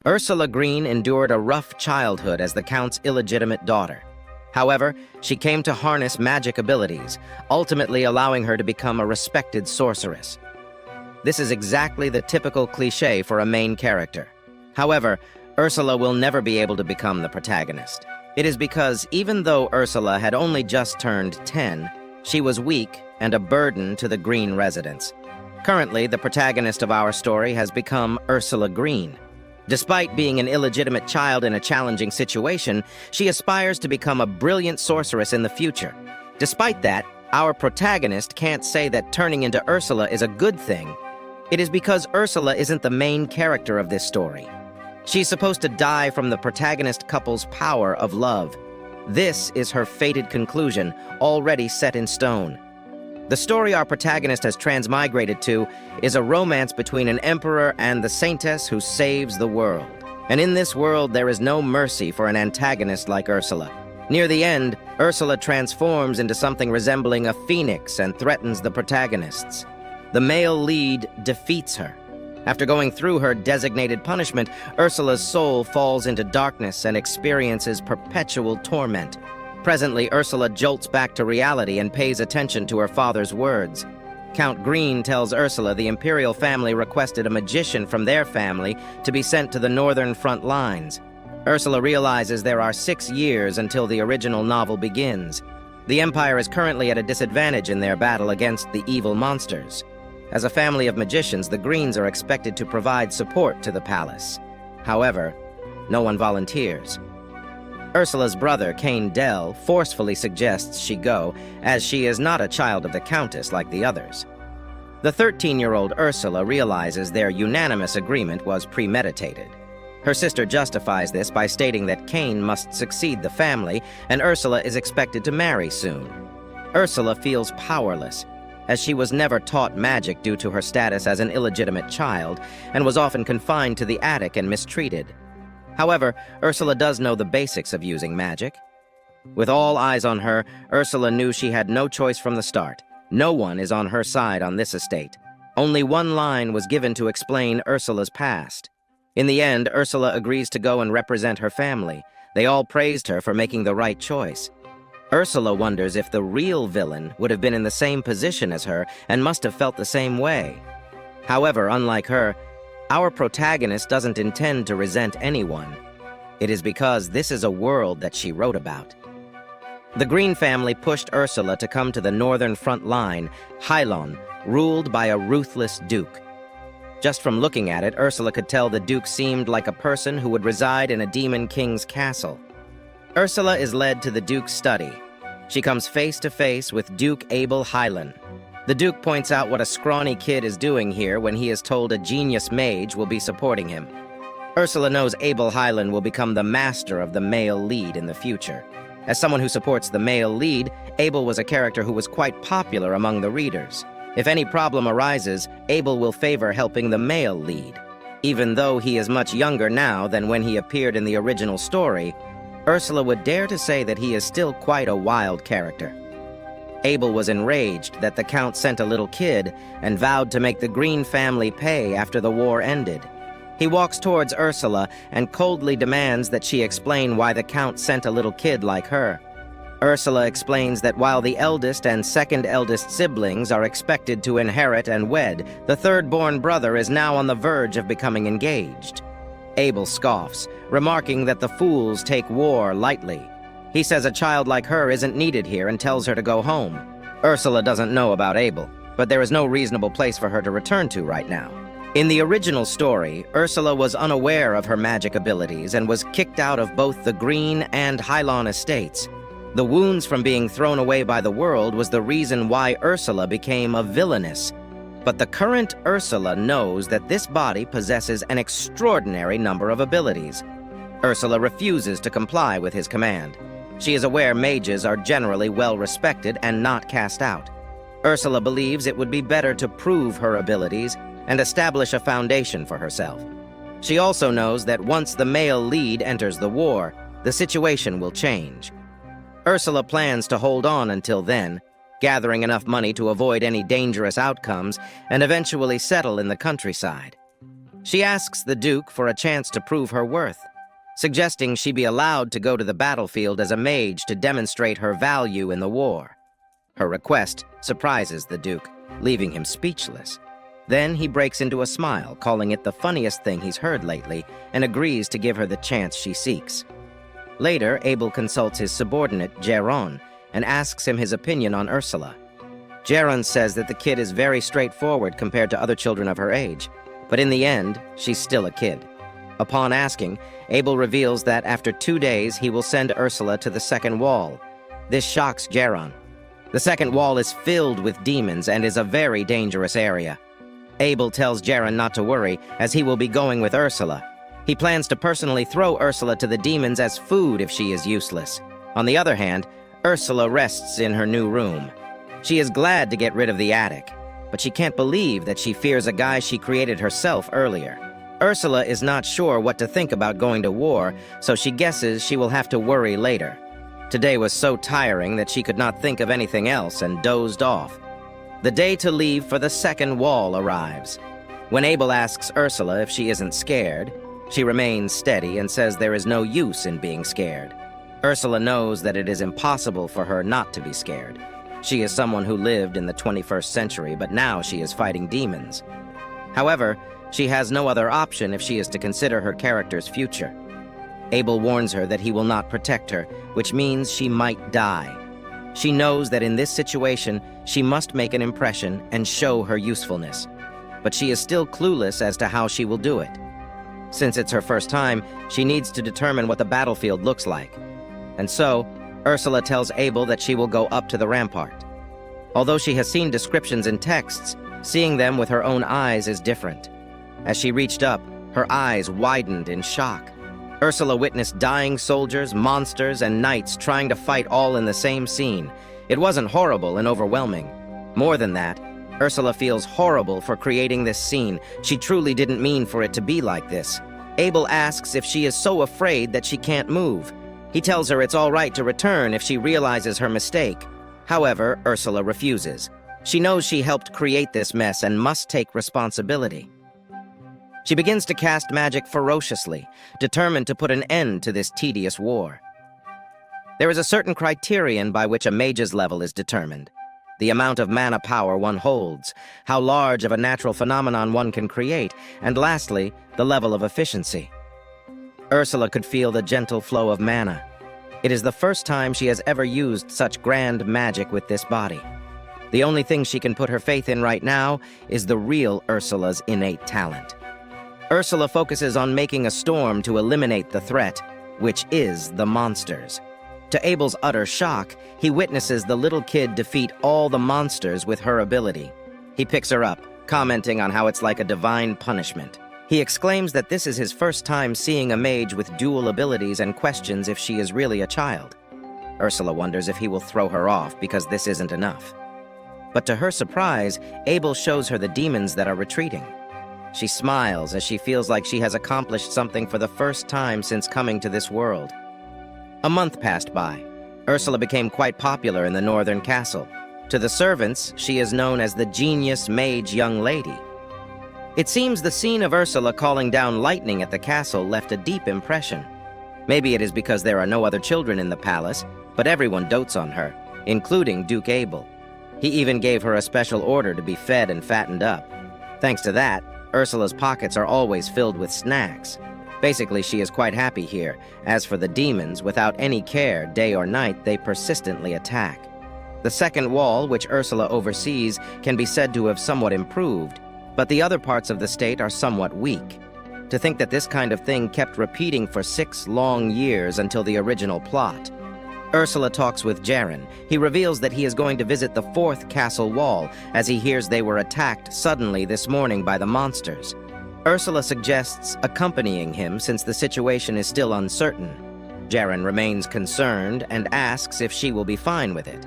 Ursula Green endured a rough childhood as the Count's illegitimate daughter. However, she came to harness magic abilities, ultimately allowing her to become a respected sorceress. This is exactly the typical cliché for a main character. However, Ursula will never be able to become the protagonist. It is because even though Ursula had only just turned 10, she was weak and a burden to the Green residents. Currently, the protagonist of our story has become Ursula Green. Despite being an illegitimate child in a challenging situation, she aspires to become a brilliant sorceress in the future. Despite that, our protagonist can't say that turning into Ursula is a good thing. It is because Ursula isn't the main character of this story. She's supposed to die from the protagonist couple's power of love. This is her fated conclusion, already set in stone. The story our protagonist has transmigrated to is a romance between an emperor and the saintess who saves the world. And in this world, there is no mercy for an antagonist like Ursula. Near the end, Ursula transforms into something resembling a phoenix and threatens the protagonists. The male lead defeats her. After going through her designated punishment, Ursula's soul falls into darkness and experiences perpetual torment. Presently, Ursula jolts back to reality and pays attention to her father's words. Count Green tells Ursula the imperial family requested a magician from their family to be sent to the northern front lines. Ursula realizes there are 6 years until the original novel begins. The Empire is currently at a disadvantage in their battle against the evil monsters. As a family of magicians, the Greens are expected to provide support to the palace. However, no one volunteers. Ursula's brother, Cain Dell, forcefully suggests she go, as she is not a child of the Countess like the others. The 13-year-old Ursula realizes their unanimous agreement was premeditated. Her sister justifies this by stating that Cain must succeed the family, and Ursula is expected to marry soon. Ursula feels powerless, as she was never taught magic due to her status as an illegitimate child, and was often confined to the attic and mistreated. However, Ursula does know the basics of using magic. With all eyes on her, Ursula knew she had no choice from the start. No one is on her side on this estate. Only one line was given to explain Ursula's past. In the end, Ursula agrees to go and represent her family. They all praised her for making the right choice. Ursula wonders if the real villain would have been in the same position as her and must have felt the same way. However, unlike her, our protagonist doesn't intend to resent anyone. It is because this is a world that she wrote about. The Green family pushed Ursula to come to the northern front line, Hylon, ruled by a ruthless duke. Just from looking at it, Ursula could tell the duke seemed like a person who would reside in a demon king's castle. Ursula is led to the duke's study. She comes face to face with Duke Abel Hylan. The Duke points out what a scrawny kid is doing here when he is told a genius mage will be supporting him. Ursula knows Abel Hylan will become the master of the male lead in the future. As someone who supports the male lead, Abel was a character who was quite popular among the readers. If any problem arises, Abel will favor helping the male lead. Even though he is much younger now than when he appeared in the original story, Ursula would dare to say that he is still quite a wild character. Abel was enraged that the Count sent a little kid and vowed to make the Green family pay after the war ended. He walks towards Ursula and coldly demands that she explain why the Count sent a little kid like her. Ursula explains that while the eldest and second eldest siblings are expected to inherit and wed, the third-born brother is now on the verge of becoming engaged. Abel scoffs, remarking that the fools take war lightly. He says a child like her isn't needed here and tells her to go home. Ursula doesn't know about Abel, but there is no reasonable place for her to return to right now. In the original story, Ursula was unaware of her magic abilities and was kicked out of both the Green and Hylon estates. The wounds from being thrown away by the world was the reason why Ursula became a villainess. But the current Ursula knows that this body possesses an extraordinary number of abilities. Ursula refuses to comply with his command. She is aware mages are generally well-respected and not cast out. Ursula believes it would be better to prove her abilities and establish a foundation for herself. She also knows that once the male lead enters the war, the situation will change. Ursula plans to hold on until then, gathering enough money to avoid any dangerous outcomes and eventually settle in the countryside. She asks the Duke for a chance to prove her worth, suggesting she be allowed to go to the battlefield as a mage to demonstrate her value in the war. Her request surprises the Duke, leaving him speechless. Then he breaks into a smile, calling it the funniest thing he's heard lately, and agrees to give her the chance she seeks. Later, Abel consults his subordinate, Geron, and asks him his opinion on Ursula. Geron says that the kid is very straightforward compared to other children of her age, but in the end, she's still a kid. Upon asking, Abel reveals that after 2 days, he will send Ursula to the second wall. This shocks Geron. The second wall is filled with demons and is a very dangerous area. Abel tells Geron not to worry, as he will be going with Ursula. He plans to personally throw Ursula to the demons as food if she is useless. On the other hand, Ursula rests in her new room. She is glad to get rid of the attic, but she can't believe that she fears a guy she created herself earlier. Ursula is not sure what to think about going to war, so she guesses she will have to worry later. Today was so tiring that she could not think of anything else and dozed off. The day to leave for the second wall arrives. When Abel asks Ursula if she isn't scared, she remains steady and says there is no use in being scared. Ursula knows that it is impossible for her not to be scared. She is someone who lived in the 21st century, but now she is fighting demons. However, she has no other option if she is to consider her character's future. Abel warns her that he will not protect her, which means she might die. She knows that in this situation, she must make an impression and show her usefulness. But she is still clueless as to how she will do it. Since it's her first time, she needs to determine what the battlefield looks like. And so, Ursula tells Abel that she will go up to the rampart. Although she has seen descriptions in texts, seeing them with her own eyes is different. As she reached up, her eyes widened in shock. Ursula witnessed dying soldiers, monsters, and knights trying to fight all in the same scene. It wasn't horrible and overwhelming. More than that, Ursula feels horrible for creating this scene. She truly didn't mean for it to be like this. Abel asks if she is so afraid that she can't move. He tells her it's all right to return if she realizes her mistake. However, Ursula refuses. She knows she helped create this mess and must take responsibility. She begins to cast magic ferociously, determined to put an end to this tedious war. There is a certain criterion by which a mage's level is determined. The amount of mana power one holds, how large of a natural phenomenon one can create, and lastly, the level of efficiency. Ursula could feel the gentle flow of mana. It is the first time she has ever used such grand magic with this body. The only thing she can put her faith in right now is the real Ursula's innate talent. Ursula focuses on making a storm to eliminate the threat, which is the monsters. To Abel's utter shock, he witnesses the little kid defeat all the monsters with her ability. He picks her up, commenting on how it's like a divine punishment. He exclaims that this is his first time seeing a mage with dual abilities and questions if she is really a child. Ursula wonders if he will throw her off because this isn't enough. But to her surprise, Abel shows her the demons that are retreating. She smiles as she feels like she has accomplished something for the first time since coming to this world. A month passed by. Ursula became quite popular in the northern castle. To the servants, she is known as the genius mage young lady. It seems the scene of Ursula calling down lightning at the castle left a deep impression. Maybe it is because there are no other children in the palace, but everyone dotes on her, including Duke Abel. He even gave her a special order to be fed and fattened up. Thanks to that, Ursula's pockets are always filled with snacks. Basically, she is quite happy here. As for the demons, without any care, day or night, they persistently attack. The second wall, which Ursula oversees, can be said to have somewhat improved, but the other parts of the state are somewhat weak. To think that this kind of thing kept repeating for 6 long years until the original plot. Ursula talks with Geron. He reveals that he is going to visit the 4th castle wall, as he hears they were attacked suddenly this morning by the monsters. Ursula suggests accompanying him since the situation is still uncertain. Geron remains concerned and asks if she will be fine with it.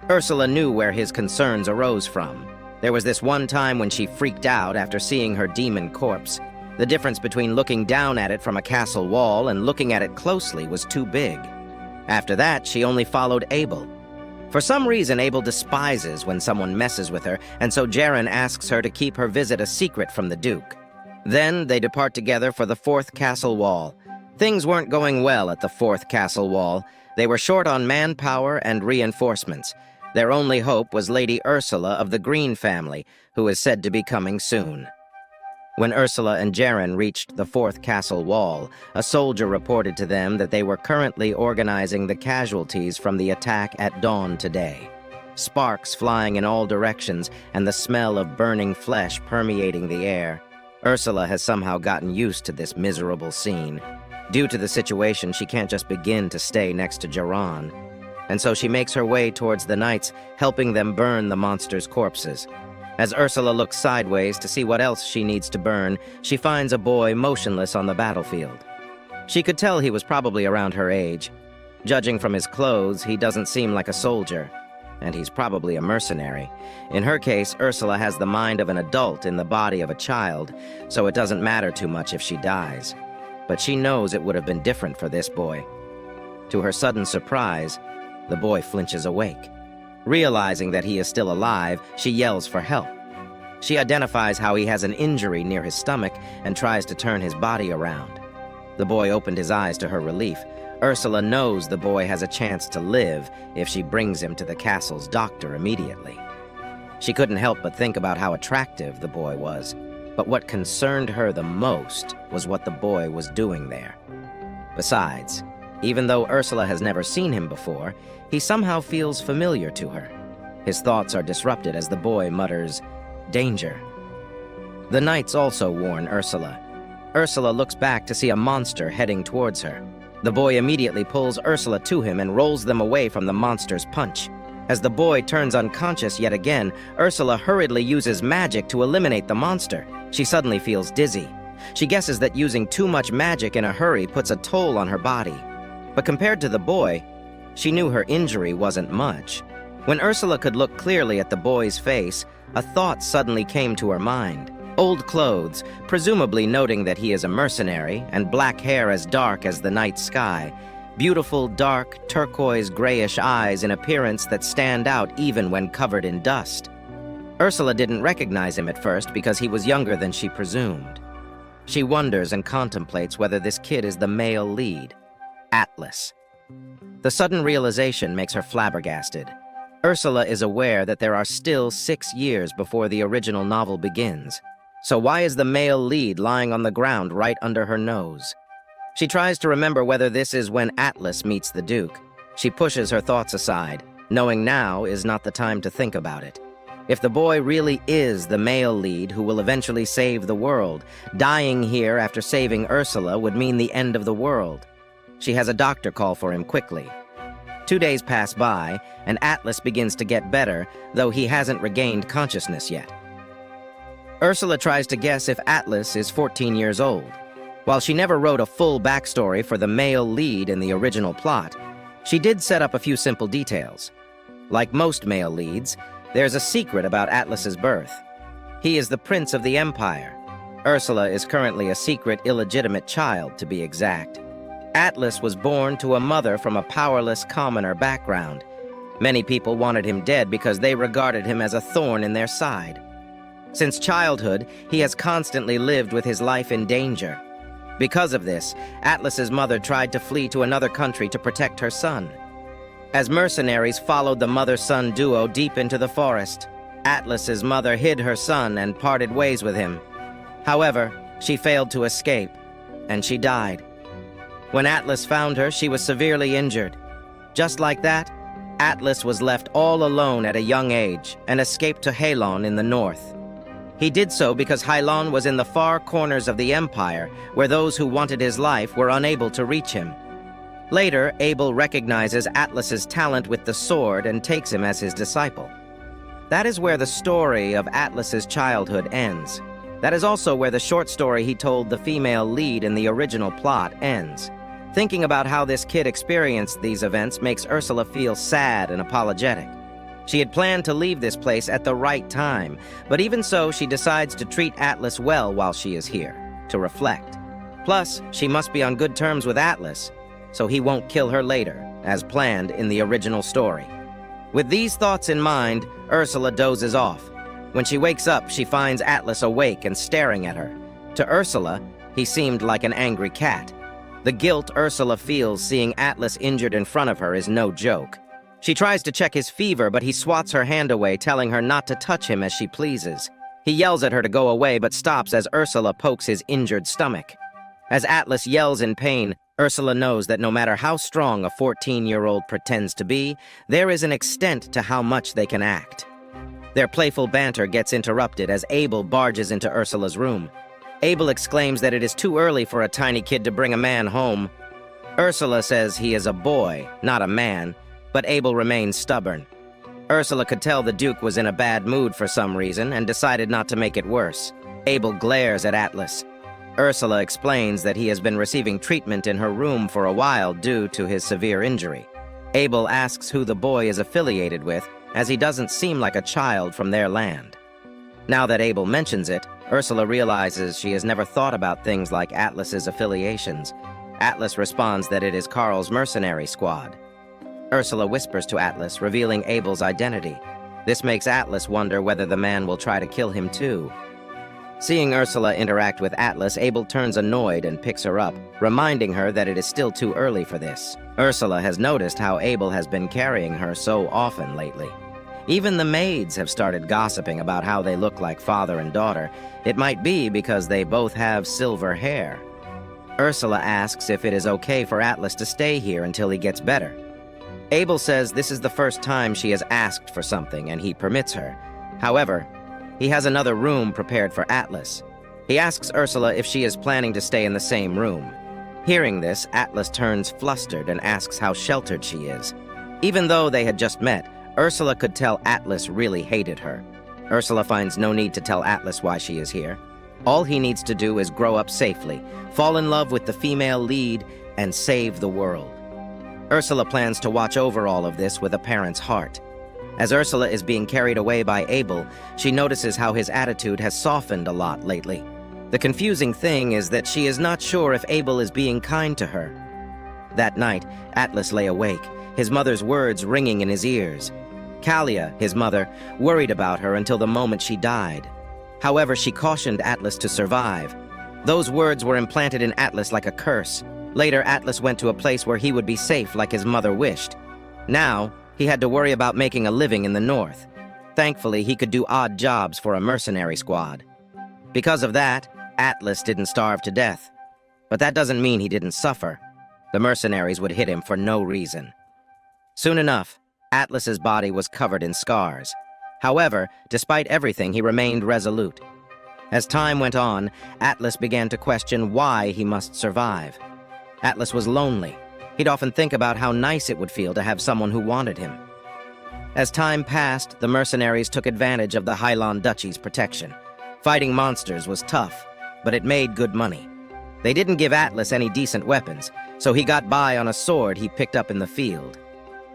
Ursula knew where his concerns arose from. There was this one time when she freaked out after seeing her demon corpse. The difference between looking down at it from a castle wall and looking at it closely was too big. After that, she only followed Abel. For some reason, Abel despises when someone messes with her, and so Geron asks her to keep her visit a secret from the Duke. Then they depart together for the fourth castle wall. Things weren't going well at the fourth castle wall. They were short on manpower and reinforcements. Their only hope was Lady Ursula of the Green family, who is said to be coming soon. When Ursula and Jaren reached the fourth castle wall, a soldier reported to them that they were currently organizing the casualties from the attack at dawn today. Sparks flying in all directions and the smell of burning flesh permeating the air. Ursula has somehow gotten used to this miserable scene. Due to the situation, she can't just begin to stay next to Jaran. And so she makes her way towards the knights, helping them burn the monsters' corpses. As Ursula looks sideways to see what else she needs to burn, she finds a boy motionless on the battlefield. She could tell he was probably around her age. Judging from his clothes, he doesn't seem like a soldier. And he's probably a mercenary. In her case, Ursula has the mind of an adult in the body of a child, so it doesn't matter too much if she dies. But she knows it would have been different for this boy. To her sudden surprise, the boy flinches awake. Realizing that he is still alive, she yells for help. She identifies how he has an injury near his stomach and tries to turn his body around. The boy opened his eyes to her relief. Ursula knows the boy has a chance to live if she brings him to the castle's doctor immediately. She couldn't help but think about how attractive the boy was, but what concerned her the most was what the boy was doing there. Besides, even though Ursula has never seen him before, he somehow feels familiar to her. His thoughts are disrupted as the boy mutters, "Danger." The knights also warn Ursula. Ursula looks back to see a monster heading towards her. The boy immediately pulls Ursula to him and rolls them away from the monster's punch. As the boy turns unconscious yet again, Ursula hurriedly uses magic to eliminate the monster. She suddenly feels dizzy. She guesses that using too much magic in a hurry puts a toll on her body. But compared to the boy, she knew her injury wasn't much. When Ursula could look clearly at the boy's face, a thought suddenly came to her mind. Old clothes, presumably noting that he is a mercenary, and black hair as dark as the night sky. Beautiful, dark, turquoise-grayish eyes in appearance that stand out even when covered in dust. Ursula didn't recognize him at first because he was younger than she presumed. She wonders and contemplates whether this kid is the male lead, Atlas. The sudden realization makes her flabbergasted. Ursula is aware that there are still 6 years before the original novel begins. So why is the male lead lying on the ground right under her nose? She tries to remember whether this is when Atlas meets the Duke. She pushes her thoughts aside, knowing now is not the time to think about it. If the boy really is the male lead who will eventually save the world, dying here after saving Ursula would mean the end of the world. She has a doctor call for him quickly. 2 days pass by, and Atlas begins to get better, though he hasn't regained consciousness yet. Ursula tries to guess if Atlas is 14 years old. While she never wrote a full backstory for the male lead in the original plot, she did set up a few simple details. Like most male leads, there's a secret about Atlas's birth. He is the prince of the Empire. Ursula is currently a secret illegitimate child, to be exact. Atlas was born to a mother from a powerless commoner background. Many people wanted him dead because they regarded him as a thorn in their side. Since childhood, he has constantly lived with his life in danger. Because of this, Atlas's mother tried to flee to another country to protect her son. As mercenaries followed the mother-son duo deep into the forest, Atlas's mother hid her son and parted ways with him. However, she failed to escape, and she died. When Atlas found her, she was severely injured. Just like that, Atlas was left all alone at a young age and escaped to Halon in the north. He did so because Halon was in the far corners of the Empire, where those who wanted his life were unable to reach him. Later, Abel recognizes Atlas's talent with the sword and takes him as his disciple. That is where the story of Atlas's childhood ends. That is also where the short story he told the female lead in the original plot ends. Thinking about how this kid experienced these events makes Ursula feel sad and apologetic. She had planned to leave this place at the right time, but even so, she decides to treat Atlas well while she is here, to reflect. Plus, she must be on good terms with Atlas, so he won't kill her later, as planned in the original story. With these thoughts in mind, Ursula dozes off. When she wakes up, she finds Atlas awake and staring at her. To Ursula, he seemed like an angry cat. The guilt Ursula feels seeing Atlas injured in front of her is no joke. She tries to check his fever, but he swats her hand away, telling her not to touch him as she pleases. He yells at her to go away, but stops as Ursula pokes his injured stomach. As Atlas yells in pain, Ursula knows that no matter how strong a 14-year-old pretends to be, there is an extent to how much they can act. Their playful banter gets interrupted as Abel barges into Ursula's room. Abel exclaims that it is too early for a tiny kid to bring a man home. Ursula says he is a boy, not a man, but Abel remains stubborn. Ursula could tell the Duke was in a bad mood for some reason and decided not to make it worse. Abel glares at Atlas. Ursula explains that he has been receiving treatment in her room for a while due to his severe injury. Abel asks who the boy is affiliated with, as he doesn't seem like a child from their land. Now that Abel mentions it, Ursula realizes she has never thought about things like Atlas's affiliations. Atlas responds that it is Carl's mercenary squad. Ursula whispers to Atlas, revealing Abel's identity. This makes Atlas wonder whether the man will try to kill him too. Seeing Ursula interact with Atlas, Abel turns annoyed and picks her up, reminding her that it is still too early for this. Ursula has noticed how Abel has been carrying her so often lately. Even the maids have started gossiping about how they look like father and daughter. It might be because they both have silver hair. Ursula asks if it is okay for Atlas to stay here until he gets better. Abel says this is the first time she has asked for something and he permits her. However, he has another room prepared for Atlas. He asks Ursula if she is planning to stay in the same room. Hearing this, Atlas turns flustered and asks how sheltered she is. Even though they had just met, Ursula could tell Atlas really hated her. Ursula finds no need to tell Atlas why she is here. All he needs to do is grow up safely, fall in love with the female lead, and save the world. Ursula plans to watch over all of this with a parent's heart. As Ursula is being carried away by Abel, she notices how his attitude has softened a lot lately. The confusing thing is that she is not sure if Abel is being kind to her. That night, Atlas lay awake, his mother's words ringing in his ears. Kalia, his mother, worried about her until the moment she died. However, she cautioned Atlas to survive. Those words were implanted in Atlas like a curse. Later, Atlas went to a place where he would be safe like his mother wished. Now, he had to worry about making a living in the north. Thankfully, he could do odd jobs for a mercenary squad. Because of that, Atlas didn't starve to death. But that doesn't mean he didn't suffer. The mercenaries would hit him for no reason. Soon enough, Atlas's body was covered in scars. However, despite everything, he remained resolute. As time went on, Atlas began to question why he must survive. Atlas was lonely. He'd often think about how nice it would feel to have someone who wanted him. As time passed, the mercenaries took advantage of the Highland Duchy's protection. Fighting monsters was tough, but it made good money. They didn't give Atlas any decent weapons, so he got by on a sword he picked up in the field.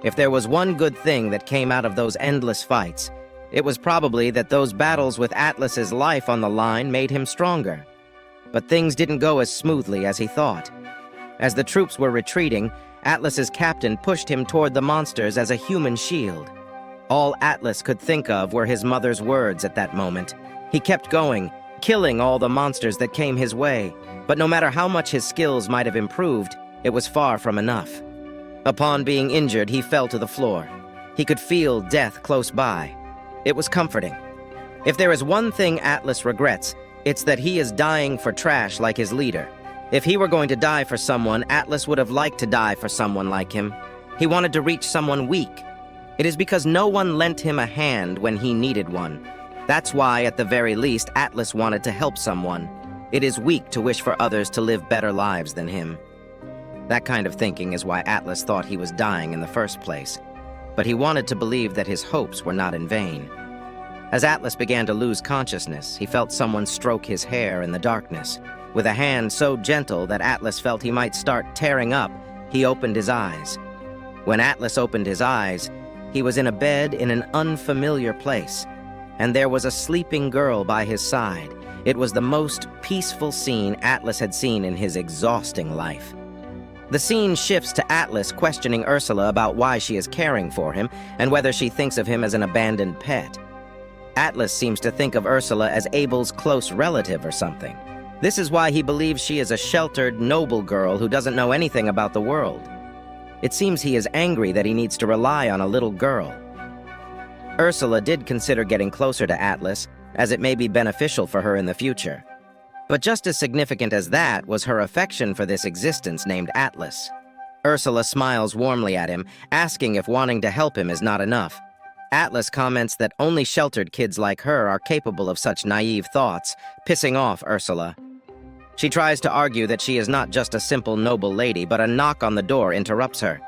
If there was one good thing that came out of those endless fights, it was probably that those battles with Atlas's life on the line made him stronger. But things didn't go as smoothly as he thought. As the troops were retreating, Atlas's captain pushed him toward the monsters as a human shield. All Atlas could think of were his mother's words at that moment. He kept going, killing all the monsters that came his way, but no matter how much his skills might have improved, it was far from enough. Upon being injured, he fell to the floor. He could feel death close by. It was comforting. If there is one thing Atlas regrets, it's that he is dying for trash like his leader. If he were going to die for someone, Atlas would have liked to die for someone like him. He wanted to reach someone weak. It is because no one lent him a hand when he needed one. That's why, at the very least, Atlas wanted to help someone. It is weak to wish for others to live better lives than him. That kind of thinking is why Atlas thought he was dying in the first place. But he wanted to believe that his hopes were not in vain. As Atlas began to lose consciousness, he felt someone stroke his hair in the darkness. With a hand so gentle that Atlas felt he might start tearing up, he opened his eyes. When Atlas opened his eyes, he was in a bed in an unfamiliar place, and there was a sleeping girl by his side. It was the most peaceful scene Atlas had seen in his exhausting life. The scene shifts to Atlas questioning Ursula about why she is caring for him and whether she thinks of him as an abandoned pet. Atlas seems to think of Ursula as Abel's close relative or something. This is why he believes she is a sheltered, noble girl who doesn't know anything about the world. It seems he is angry that he needs to rely on a little girl. Ursula did consider getting closer to Atlas, as it may be beneficial for her in the future. But just as significant as that was her affection for this existence named Atlas. Ursula smiles warmly at him, asking if wanting to help him is not enough. Atlas comments that only sheltered kids like her are capable of such naive thoughts, pissing off Ursula. She tries to argue that she is not just a simple noble lady, but a knock on the door interrupts her.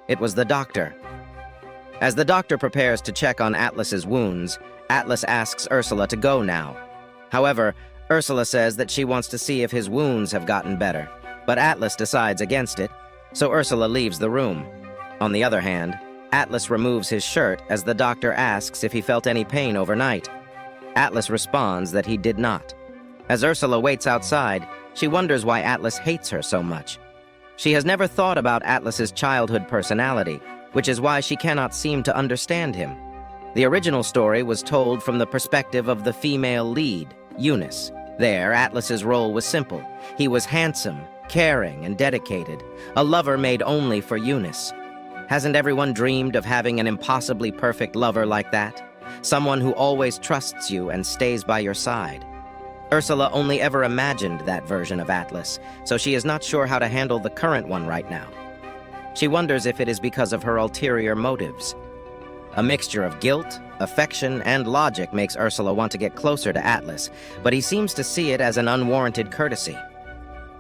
It was the doctor. As the doctor prepares to check on Atlas's wounds, Atlas asks Ursula to go now. However, Ursula says that she wants to see if his wounds have gotten better, but Atlas decides against it, so Ursula leaves the room. On the other hand, Atlas removes his shirt as the doctor asks if he felt any pain overnight. Atlas responds that he did not. As Ursula waits outside, she wonders why Atlas hates her so much. She has never thought about Atlas's childhood personality, which is why she cannot seem to understand him. The original story was told from the perspective of the female lead, Eunice. There, Atlas's role was simple. He was handsome, caring, and dedicated, a lover made only for Eunice. Hasn't everyone dreamed of having an impossibly perfect lover like that? Someone who always trusts you and stays by your side. Ursula only ever imagined that version of Atlas, so she is not sure how to handle the current one right now. She wonders if it is because of her ulterior motives. A mixture of guilt, affection, and logic makes Ursula want to get closer to Atlas, but he seems to see it as an unwarranted courtesy.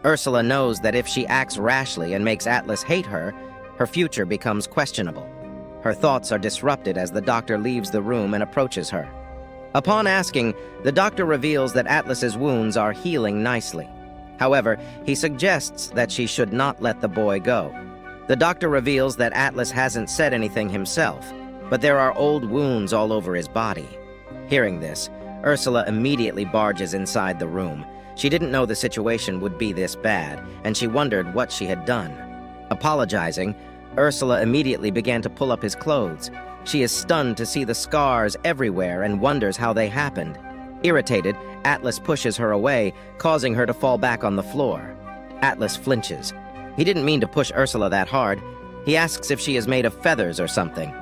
Ursula knows that if she acts rashly and makes Atlas hate her, her future becomes questionable. Her thoughts are disrupted as the doctor leaves the room and approaches her. Upon asking, the doctor reveals that Atlas's wounds are healing nicely. However, he suggests that she should not let the boy go. The doctor reveals that Atlas hasn't said anything himself, but there are old wounds all over his body. Hearing this, Ursula immediately barges inside the room. She didn't know the situation would be this bad, and she wondered what she had done. Apologizing, Ursula immediately began to pull up his clothes. She is stunned to see the scars everywhere and wonders how they happened. Irritated, Atlas pushes her away, causing her to fall back on the floor. Atlas flinches. He didn't mean to push Ursula that hard. He asks if she is made of feathers or something.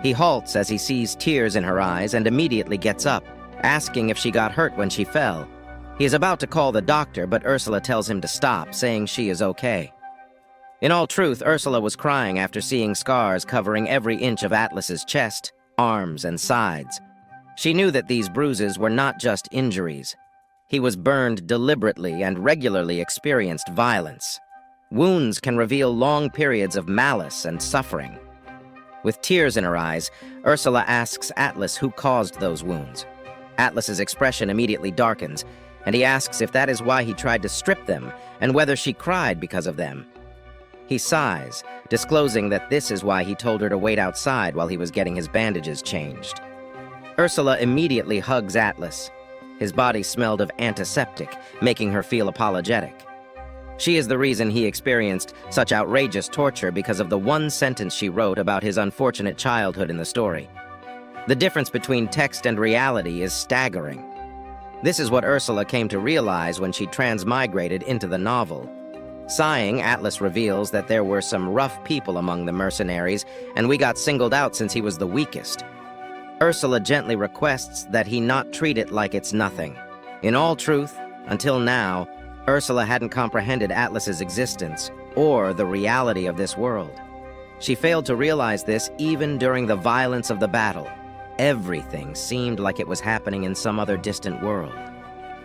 He halts as he sees tears in her eyes and immediately gets up, asking if she got hurt when she fell. He is about to call the doctor, but Ursula tells him to stop, saying she is okay. In all truth, Ursula was crying after seeing scars covering every inch of Atlas's chest, arms, and sides. She knew that these bruises were not just injuries. He was burned deliberately and regularly experienced violence. Wounds can reveal long periods of malice and suffering. With tears in her eyes, Ursula asks Atlas who caused those wounds. Atlas's expression immediately darkens, and he asks if that is why he tried to strip them and whether she cried because of them. He sighs, disclosing that this is why he told her to wait outside while he was getting his bandages changed. Ursula immediately hugs Atlas. His body smelled of antiseptic, making her feel apologetic. She is the reason he experienced such outrageous torture because of the one sentence she wrote about his unfortunate childhood in the story. The difference between text and reality is staggering. This is what Ursula came to realize when she transmigrated into the novel. Sighing, Atlas reveals that there were some rough people among the mercenaries, and we got singled out since he was the weakest. Ursula gently requests that he not treat it like it's nothing. In all truth, until now, Ursula hadn't comprehended Atlas's existence or the reality of this world. She failed to realize this even during the violence of the battle. Everything seemed like it was happening in some other distant world.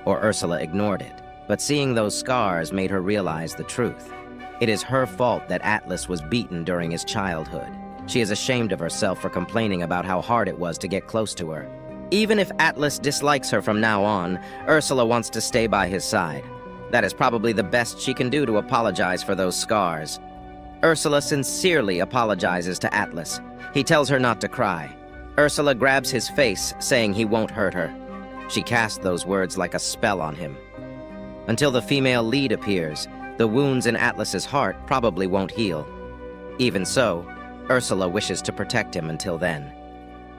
Or Ursula ignored it. But seeing those scars made her realize the truth. It is her fault that Atlas was beaten during his childhood. She is ashamed of herself for complaining about how hard it was to get close to her. Even if Atlas dislikes her from now on, Ursula wants to stay by his side. That is probably the best she can do to apologize for those scars. Ursula sincerely apologizes to Atlas. He tells her not to cry. Ursula grabs his face, saying he won't hurt her. She casts those words like a spell on him. Until the female lead appears, the wounds in Atlas's heart probably won't heal. Even so, Ursula wishes to protect him until then.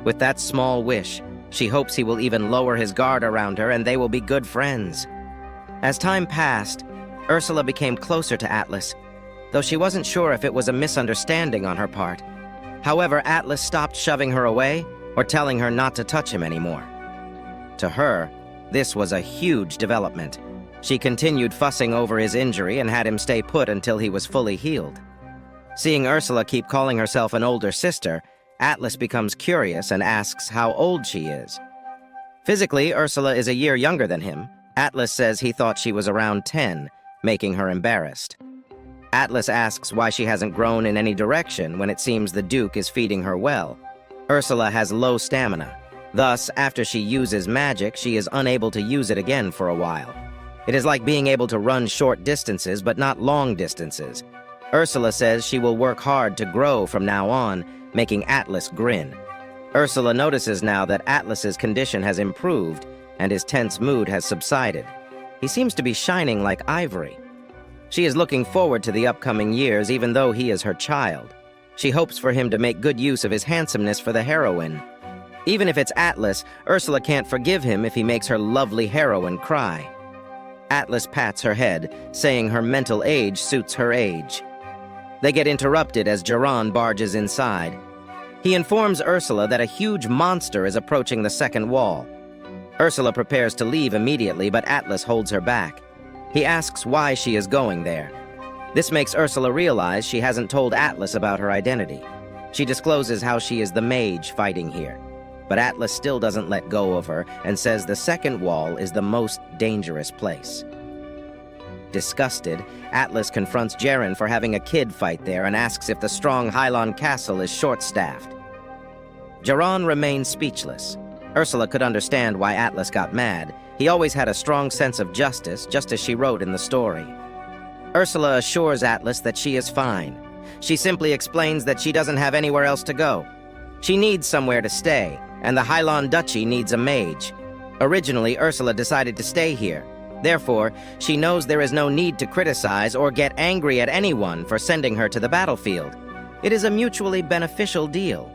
With that small wish, she hopes he will even lower his guard around her and they will be good friends. As time passed, Ursula became closer to Atlas, though she wasn't sure if it was a misunderstanding on her part. However, Atlas stopped shoving her away or telling her not to touch him anymore. To her, this was a huge development. She continued fussing over his injury and had him stay put until he was fully healed. Seeing Ursula keep calling herself an older sister, Atlas becomes curious and asks how old she is. Physically, Ursula is a year younger than him. Atlas says he thought she was around 10, making her embarrassed. Atlas asks why she hasn't grown in any direction when it seems the Duke is feeding her well. Ursula has low stamina. Thus, after she uses magic, she is unable to use it again for a while. It is like being able to run short distances but not long distances. Ursula says she will work hard to grow from now on, making Atlas grin. Ursula notices now that Atlas's condition has improved and his tense mood has subsided. He seems to be shining like ivory. She is looking forward to the upcoming years even though he is her child. She hopes for him to make good use of his handsomeness for the heroine. Even if it's Atlas, Ursula can't forgive him if he makes her lovely heroine cry. Atlas pats her head, saying her mental age suits her age. They get interrupted as Jiran barges inside. He informs Ursula that a huge monster is approaching the second wall. Ursula prepares to leave immediately, but Atlas holds her back. He asks why she is going there. This makes Ursula realize she hasn't told Atlas about her identity. She discloses how she is the mage fighting here. But Atlas still doesn't let go of her and says the second wall is the most dangerous place. Disgusted, Atlas confronts Jaren for having a kid fight there and asks if the strong Hylon castle is short-staffed. Jiran remains speechless. Ursula could understand why Atlas got mad. He always had a strong sense of justice, just as she wrote in the story. Ursula assures Atlas that she is fine. She simply explains that she doesn't have anywhere else to go. She needs somewhere to stay, and the Hylon Duchy needs a mage. Originally, Ursula decided to stay here. Therefore, she knows there is no need to criticize or get angry at anyone for sending her to the battlefield. It is a mutually beneficial deal.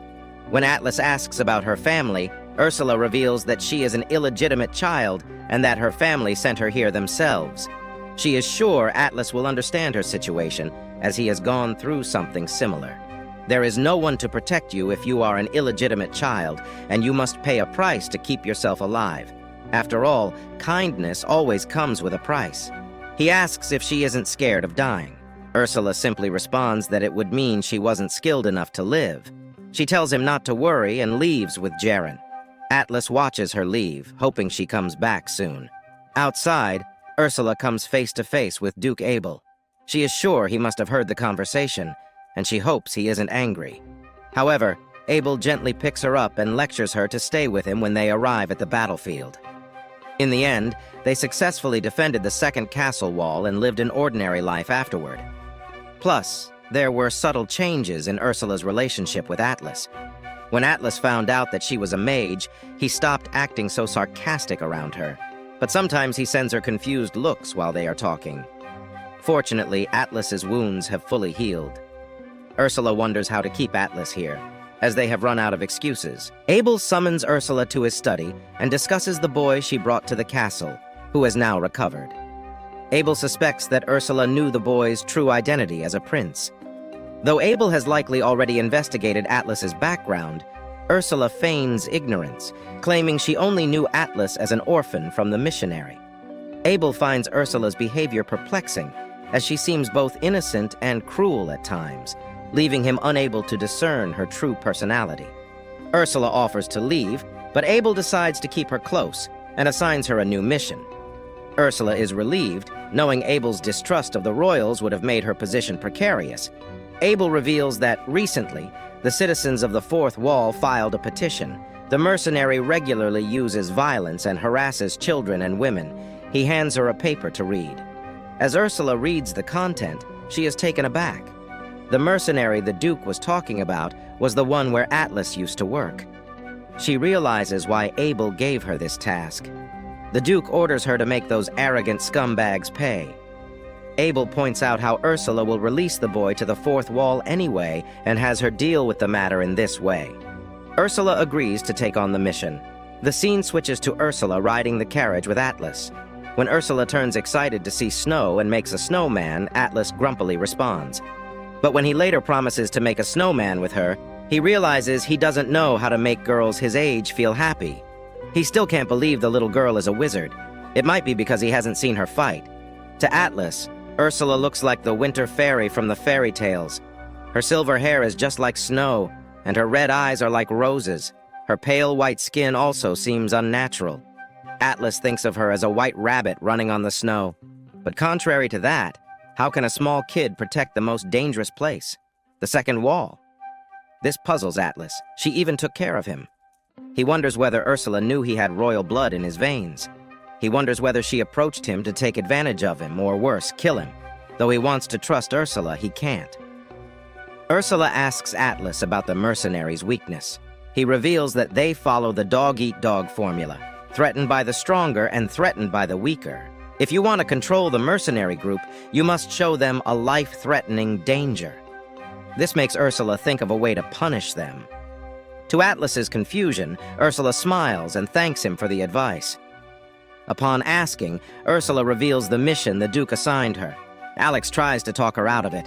When Atlas asks about her family, Ursula reveals that she is an illegitimate child and that her family sent her here themselves. She is sure Atlas will understand her situation, as he has gone through something similar. There is no one to protect you if you are an illegitimate child, and you must pay a price to keep yourself alive. After all, kindness always comes with a price. He asks if she isn't scared of dying. Ursula simply responds that it would mean she wasn't skilled enough to live. She tells him not to worry and leaves with Jaren. Atlas watches her leave, hoping she comes back soon. Outside, Ursula comes face to face with Duke Abel. She is sure he must have heard the conversation, and she hopes he isn't angry. However, Abel gently picks her up and lectures her to stay with him when they arrive at the battlefield. In the end, they successfully defended the second castle wall and lived an ordinary life afterward. Plus, there were subtle changes in Ursula's relationship with Atlas. When Atlas found out that she was a mage, he stopped acting so sarcastic around her. But sometimes he sends her confused looks while they are talking. Fortunately, Atlas's wounds have fully healed. Ursula wonders how to keep Atlas here, as they have run out of excuses. Abel summons Ursula to his study and discusses the boy she brought to the castle, who has now recovered. Abel suspects that Ursula knew the boy's true identity as a prince. Though Abel has likely already investigated Atlas's background, Ursula feigns ignorance, claiming she only knew Atlas as an orphan from the missionary. Abel finds Ursula's behavior perplexing, as she seems both innocent and cruel at times, leaving him unable to discern her true personality. Ursula offers to leave, but Abel decides to keep her close and assigns her a new mission. Ursula is relieved, knowing Abel's distrust of the royals would have made her position precarious. Abel reveals that recently, the citizens of the Fourth Wall filed a petition. The mercenary regularly uses violence and harasses children and women. He hands her a paper to read. As Ursula reads the content, she is taken aback. The mercenary the Duke was talking about was the one where Atlas used to work. She realizes why Abel gave her this task. The Duke orders her to make those arrogant scumbags pay. Abel points out how Ursula will release the boy to the Fourth Wall anyway and has her deal with the matter in this way. Ursula agrees to take on the mission. The scene switches to Ursula riding the carriage with Atlas. When Ursula turns excited to see snow and makes a snowman, Atlas grumpily responds. But when he later promises to make a snowman with her, he realizes he doesn't know how to make girls his age feel happy. He still can't believe the little girl is a wizard. It might be because he hasn't seen her fight. To Atlas, Ursula looks like the winter fairy from the fairy tales. Her silver hair is just like snow, and her red eyes are like roses. Her pale white skin also seems unnatural. Atlas thinks of her as a white rabbit running on the snow. But contrary to that, how can a small kid protect the most dangerous place? The second wall. This puzzles Atlas. She even took care of him. He wonders whether Ursula knew he had royal blood in his veins. He wonders whether she approached him to take advantage of him, or worse, kill him. Though he wants to trust Ursula, he can't. Ursula asks Atlas about the mercenaries' weakness. He reveals that they follow the dog-eat-dog formula, threatened by the stronger and threatened by the weaker. If you want to control the mercenary group, you must show them a life-threatening danger. This makes Ursula think of a way to punish them. To Atlas's confusion, Ursula smiles and thanks him for the advice. Upon asking, Ursula reveals the mission the Duke assigned her. Alex tries to talk her out of it.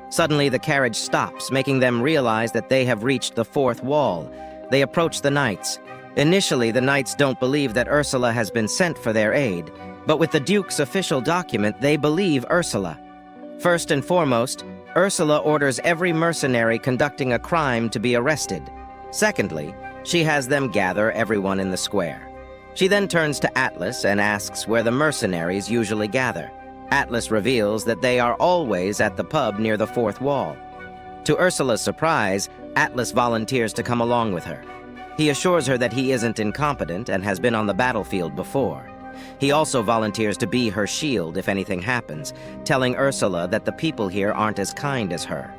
Suddenly, the carriage stops, making them realize that they have reached the fourth wall. They approach the knights. Initially, the knights don't believe that Ursula has been sent for their aid, but with the Duke's official document, they believe Ursula. First and foremost, Ursula orders every mercenary conducting a crime to be arrested. Secondly, she has them gather everyone in the square. She then turns to Atlas and asks where the mercenaries usually gather. Atlas reveals that they are always at the pub near the fourth wall. To Ursula's surprise, Atlas volunteers to come along with her. He assures her that he isn't incompetent and has been on the battlefield before. He also volunteers to be her shield if anything happens, telling Ursula that the people here aren't as kind as her.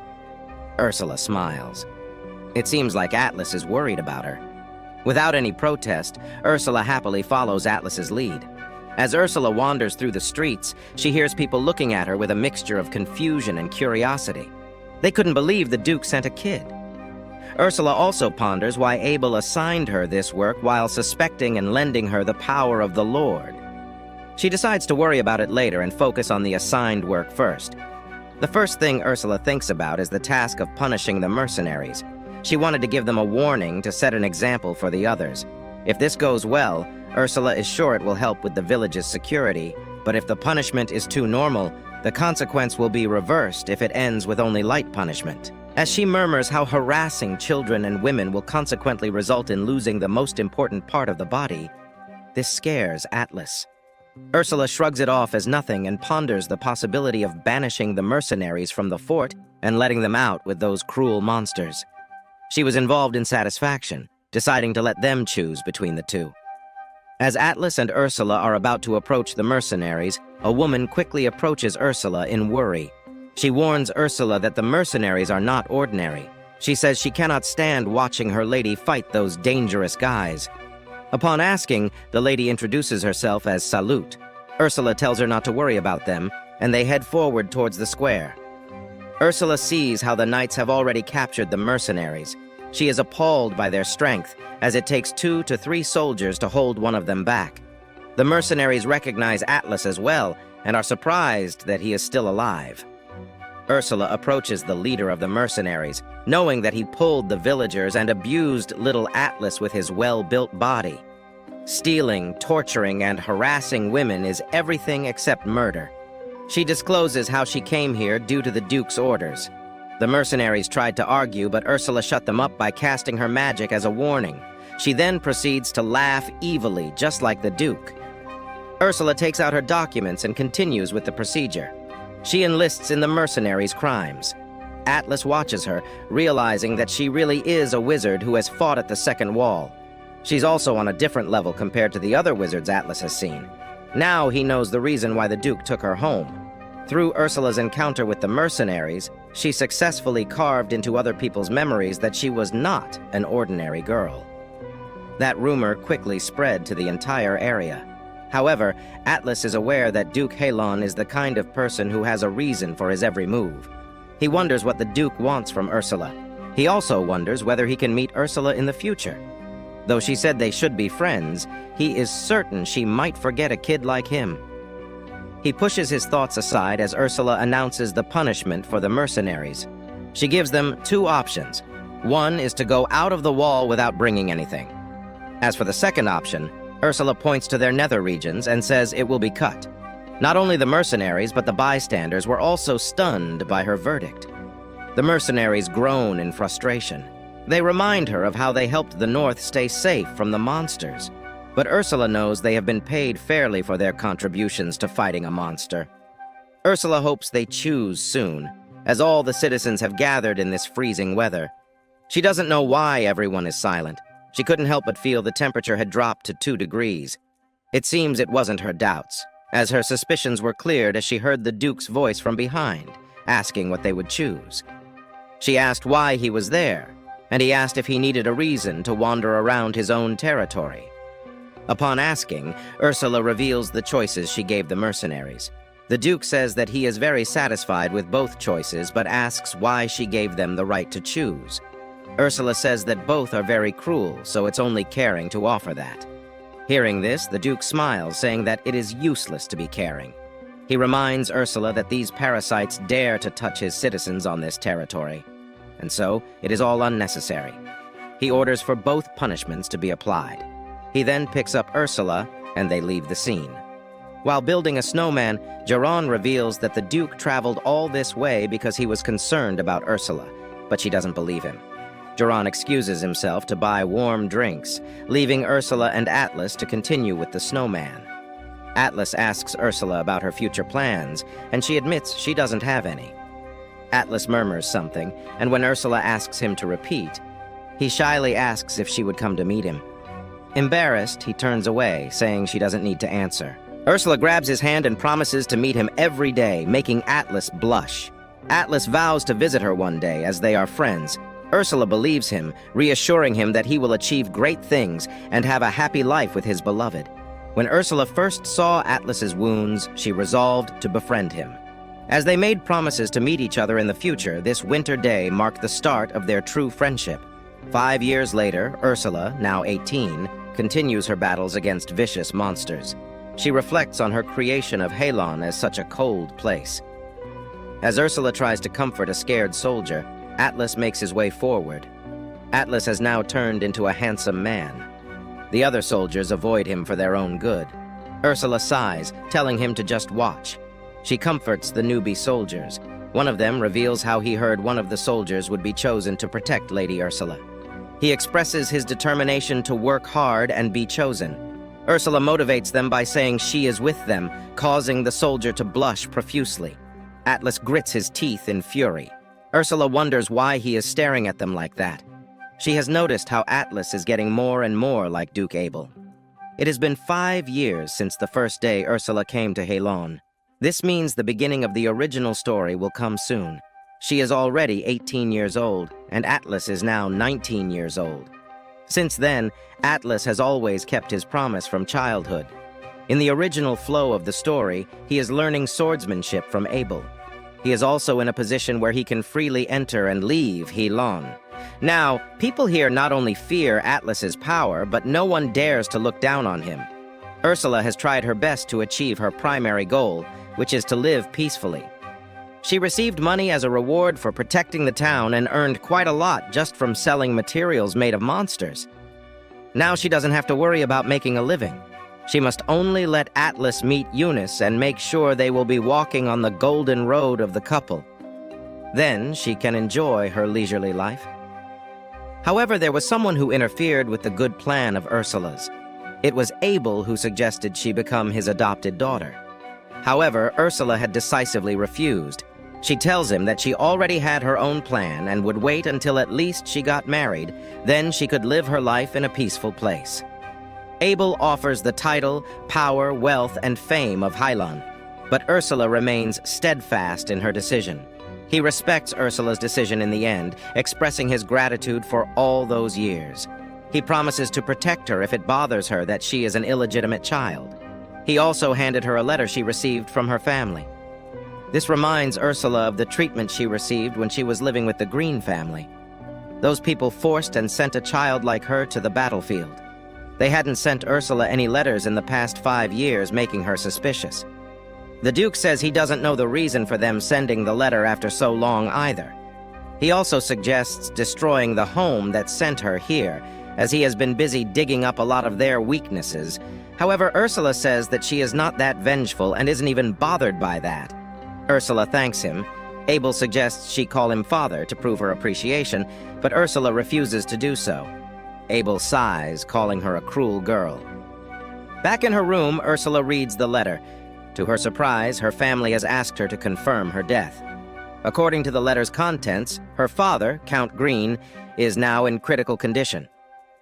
Ursula smiles. It seems like Atlas is worried about her. Without any protest, Ursula happily follows Atlas's lead. As Ursula wanders through the streets, she hears people looking at her with a mixture of confusion and curiosity. They couldn't believe the Duke sent a kid. Ursula also ponders why Abel assigned her this work while suspecting and lending her the power of the Lord. She decides to worry about it later and focus on the assigned work first. The first thing Ursula thinks about is the task of punishing the mercenaries. She wanted to give them a warning to set an example for the others. If this goes well, Ursula is sure it will help with the village's security, but if the punishment is too normal, the consequence will be reversed if it ends with only light punishment. As she murmurs how harassing children and women will consequently result in losing the most important part of the body, this scares Atlas. Ursula shrugs it off as nothing and ponders the possibility of banishing the mercenaries from the fort and letting them out with those cruel monsters. She was involved in satisfaction, deciding to let them choose between the two. As Atlas and Ursula are about to approach the mercenaries, a woman quickly approaches Ursula in worry. She warns Ursula that the mercenaries are not ordinary. She says she cannot stand watching her lady fight those dangerous guys. Upon asking, the lady introduces herself as Salute. Ursula tells her not to worry about them, and they head forward towards the square. Ursula sees how the knights have already captured the mercenaries. She is appalled by their strength, as it takes 2 to 3 soldiers to hold one of them back. The mercenaries recognize Atlas as well, and are surprised that he is still alive. Ursula approaches the leader of the mercenaries, knowing that he pulled the villagers and abused little Atlas with his well-built body. Stealing, torturing, and harassing women is everything except murder. She discloses how she came here due to the Duke's orders. The mercenaries tried to argue, but Ursula shut them up by casting her magic as a warning. She then proceeds to laugh evilly, just like the Duke. Ursula takes out her documents and continues with the procedure. She enlists in the mercenaries' crimes. Atlas watches her, realizing that she really is a wizard who has fought at the second wall. She's also on a different level compared to the other wizards Atlas has seen. Now he knows the reason why the Duke took her home. Through Ursula's encounter with the mercenaries, she successfully carved into other people's memories that she was not an ordinary girl. That rumor quickly spread to the entire area. However, Atlas is aware that Duke Halon is the kind of person who has a reason for his every move. He wonders what the Duke wants from Ursula. He also wonders whether he can meet Ursula in the future. Though she said they should be friends, he is certain she might forget a kid like him. He pushes his thoughts aside as Ursula announces the punishment for the mercenaries. She gives them two options. One is to go out of the wall without bringing anything. As for the second option, Ursula points to their nether regions and says it will be cut. Not only the mercenaries, but the bystanders were also stunned by her verdict. The mercenaries groan in frustration. They remind her of how they helped the North stay safe from the monsters. But Ursula knows they have been paid fairly for their contributions to fighting a monster. Ursula hopes they choose soon, as all the citizens have gathered in this freezing weather. She doesn't know why everyone is silent. She couldn't help but feel the temperature had dropped to 2 degrees. It seems it wasn't her doubts, as her suspicions were cleared as she heard the Duke's voice from behind, asking what they would choose. She asked why he was there, and he asked if he needed a reason to wander around his own territory. Upon asking, Ursula reveals the choices she gave the mercenaries. The Duke says that he is very satisfied with both choices, but asks why she gave them the right to choose. Ursula says that both are very cruel, so it's only caring to offer that. Hearing this, the Duke smiles, saying that it is useless to be caring. He reminds Ursula that these parasites dare to touch his citizens on this territory, and so it is all unnecessary. He orders for both punishments to be applied. He then picks up Ursula, and they leave the scene. While building a snowman, Jaron reveals that the Duke traveled all this way because he was concerned about Ursula, but she doesn't believe him. Jaron excuses himself to buy warm drinks, leaving Ursula and Atlas to continue with the snowman. Atlas asks Ursula about her future plans, and she admits she doesn't have any. Atlas murmurs something, and when Ursula asks him to repeat, he shyly asks if she would come to meet him. Embarrassed, he turns away, saying she doesn't need to answer. Ursula grabs his hand and promises to meet him every day, making Atlas blush. Atlas vows to visit her one day, as they are friends. Ursula believes him, reassuring him that he will achieve great things and have a happy life with his beloved. When Ursula first saw Atlas's wounds, she resolved to befriend him. As they made promises to meet each other in the future, this winter day marked the start of their true friendship. 5 years later, Ursula, now 18, continues her battles against vicious monsters. She reflects on her creation of Halon as such a cold place. As Ursula tries to comfort a scared soldier, Atlas makes his way forward. Atlas has now turned into a handsome man. The other soldiers avoid him for their own good. Ursula sighs, telling him to just watch. She comforts the newbie soldiers. One of them reveals how he heard one of the soldiers would be chosen to protect Lady Ursula. He expresses his determination to work hard and be chosen. Ursula motivates them by saying she is with them, causing the soldier to blush profusely. Atlas grits his teeth in fury. Ursula wonders why he is staring at them like that. She has noticed how Atlas is getting more and more like Duke Abel. It has been 5 years since the first day Ursula came to Halon. This means the beginning of the original story will come soon. She is already 18 years old, and Atlas is now 19 years old. Since then, Atlas has always kept his promise from childhood. In the original flow of the story, he is learning swordsmanship from Abel. He is also in a position where he can freely enter and leave Halon. Now, people here not only fear Atlas's power, but no one dares to look down on him. Ursula has tried her best to achieve her primary goal, which is to live peacefully. She received money as a reward for protecting the town and earned quite a lot just from selling materials made of monsters. Now she doesn't have to worry about making a living. She must only let Atlas meet Eunice and make sure they will be walking on the golden road of the couple. Then she can enjoy her leisurely life. However, there was someone who interfered with the good plan of Ursula's. It was Abel who suggested she become his adopted daughter. However, Ursula had decisively refused. She tells him that she already had her own plan and would wait until at least she got married, then she could live her life in a peaceful place. Abel offers the title, power, wealth, and fame of Halon, but Ursula remains steadfast in her decision. He respects Ursula's decision in the end, expressing his gratitude for all those years. He promises to protect her if it bothers her that she is an illegitimate child. He also handed her a letter she received from her family. This reminds Ursula of the treatment she received when she was living with the Green family. Those people forced and sent a child like her to the battlefield. They hadn't sent Ursula any letters in the past 5 years, making her suspicious. The Duke says he doesn't know the reason for them sending the letter after so long either. He also suggests destroying the home that sent her here, as he has been busy digging up a lot of their weaknesses. However, Ursula says that she is not that vengeful and isn't even bothered by that. Ursula thanks him. Abel suggests she call him father to prove her appreciation, but Ursula refuses to do so. Abel sighs, calling her a cruel girl. Back in her room, Ursula reads the letter. To her surprise, her family has asked her to confirm her death. According to the letter's contents, her father, Count Green, is now in critical condition.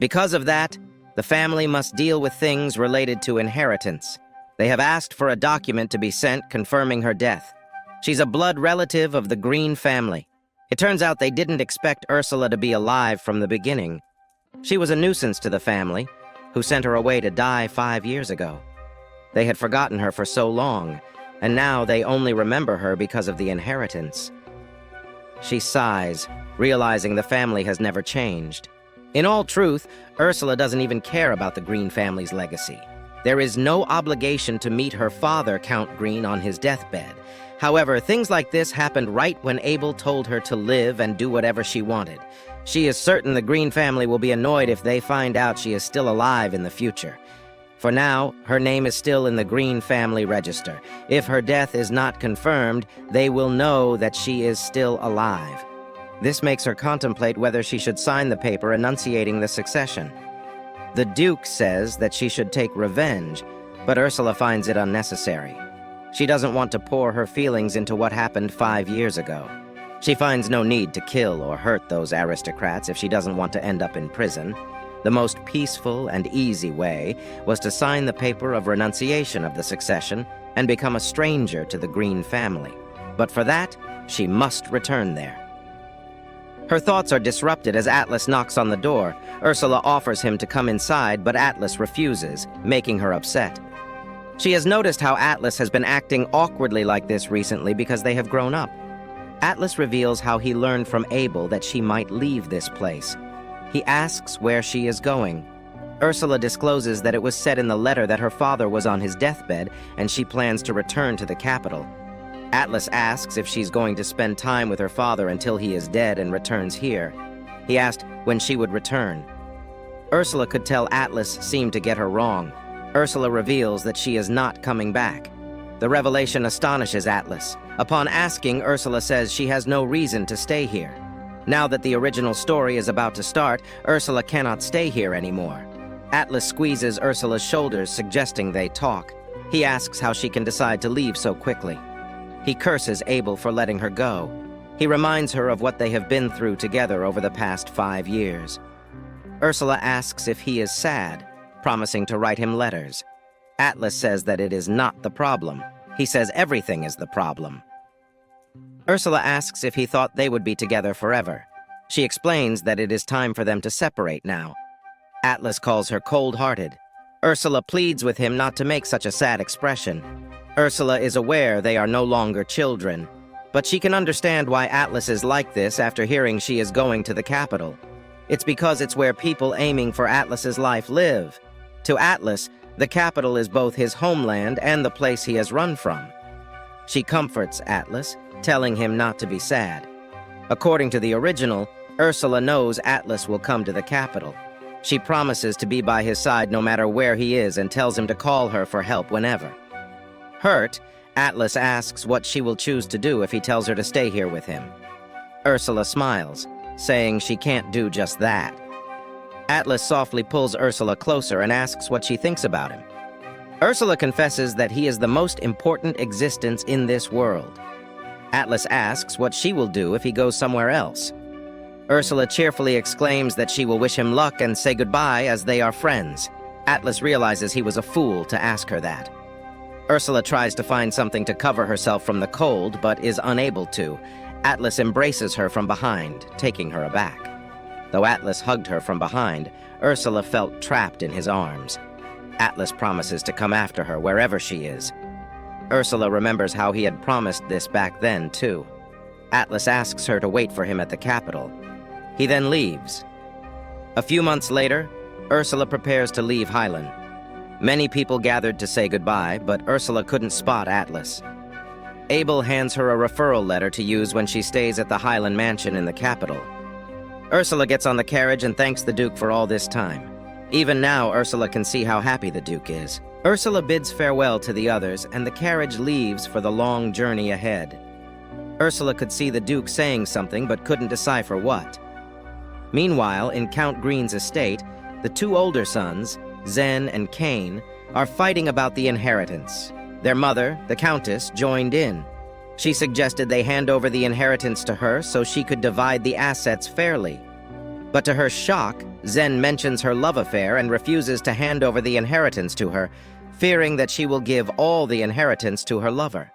Because of that, the family must deal with things related to inheritance. They have asked for a document to be sent confirming her death. She's a blood relative of the Green family. It turns out they didn't expect Ursula to be alive from the beginning. She was a nuisance to the family, who sent her away to die 5 years ago. They had forgotten her for so long, and now they only remember her because of the inheritance. She sighs, realizing the family has never changed. In all truth, Ursula doesn't even care about the Green family's legacy. There is no obligation to meet her father, Count Green, on his deathbed. However, things like this happened right when Abel told her to live and do whatever she wanted. She is certain the Green family will be annoyed if they find out she is still alive in the future. For now, her name is still in the Green family register. If her death is not confirmed, they will know that she is still alive. This makes her contemplate whether she should sign the paper enunciating the succession. The Duke says that she should take revenge, but Ursula finds it unnecessary. She doesn't want to pour her feelings into what happened 5 years ago. She finds no need to kill or hurt those aristocrats if she doesn't want to end up in prison. The most peaceful and easy way was to sign the paper of renunciation of the succession and become a stranger to the Green family. But for that, she must return there. Her thoughts are disrupted as Atlas knocks on the door. Ursula offers him to come inside, but Atlas refuses, making her upset. She has noticed how Atlas has been acting awkwardly like this recently because they have grown up. Atlas reveals how he learned from Abel that she might leave this place. He asks where she is going. Ursula discloses that it was said in the letter that her father was on his deathbed and she plans to return to the capital. Atlas asks if she's going to spend time with her father until he is dead and returns here. He asked when she would return. Ursula could tell Atlas seemed to get her wrong. Ursula reveals that she is not coming back. The revelation astonishes Atlas. Upon asking, Ursula says she has no reason to stay here. Now that the original story is about to start, Ursula cannot stay here anymore. Atlas squeezes Ursula's shoulders, suggesting they talk. He asks how she can decide to leave so quickly. He curses Abel for letting her go. He reminds her of what they have been through together over the past 5 years. Ursula asks if he is sad, promising to write him letters. Atlas says that it is not the problem. He says everything is the problem. Ursula asks if he thought they would be together forever. She explains that it is time for them to separate now. Atlas calls her cold-hearted. Ursula pleads with him not to make such a sad expression. Ursula is aware they are no longer children, but she can understand why Atlas is like this after hearing she is going to the capital. It's because it's where people aiming for Atlas's life live. To Atlas, the capital is both his homeland and the place he has run from. She comforts Atlas, telling him not to be sad. According to the original, Ursula knows Atlas will come to the capital. She promises to be by his side no matter where he is and tells him to call her for help whenever. Hurt, Atlas asks what she will choose to do if he tells her to stay here with him. Ursula smiles, saying she can't do just that. Atlas softly pulls Ursula closer and asks what she thinks about him. Ursula confesses that he is the most important existence in this world. Atlas asks what she will do if he goes somewhere else. Ursula cheerfully exclaims that she will wish him luck and say goodbye as they are friends. Atlas realizes he was a fool to ask her that. Ursula tries to find something to cover herself from the cold, but is unable to. Atlas embraces her from behind, taking her aback. Though Atlas hugged her from behind, Ursula felt trapped in his arms. Atlas promises to come after her wherever she is. Ursula remembers how he had promised this back then, too. Atlas asks her to wait for him at the capital. He then leaves. A few months later, Ursula prepares to leave Highland. Many people gathered to say goodbye, but Ursula couldn't spot Atlas. Abel hands her a referral letter to use when she stays at the Highland Mansion in the capital. Ursula gets on the carriage and thanks the Duke for all this time. Even now, Ursula can see how happy the Duke is. Ursula bids farewell to the others, and the carriage leaves for the long journey ahead. Ursula could see the Duke saying something, but couldn't decipher what. Meanwhile, in Count Green's estate, the two older sons, Zen and Cain, are fighting about the inheritance. Their mother, the Countess, joined in. She suggested they hand over the inheritance to her so she could divide the assets fairly. But to her shock, Zen mentions her love affair and refuses to hand over the inheritance to her, fearing that she will give all the inheritance to her lover.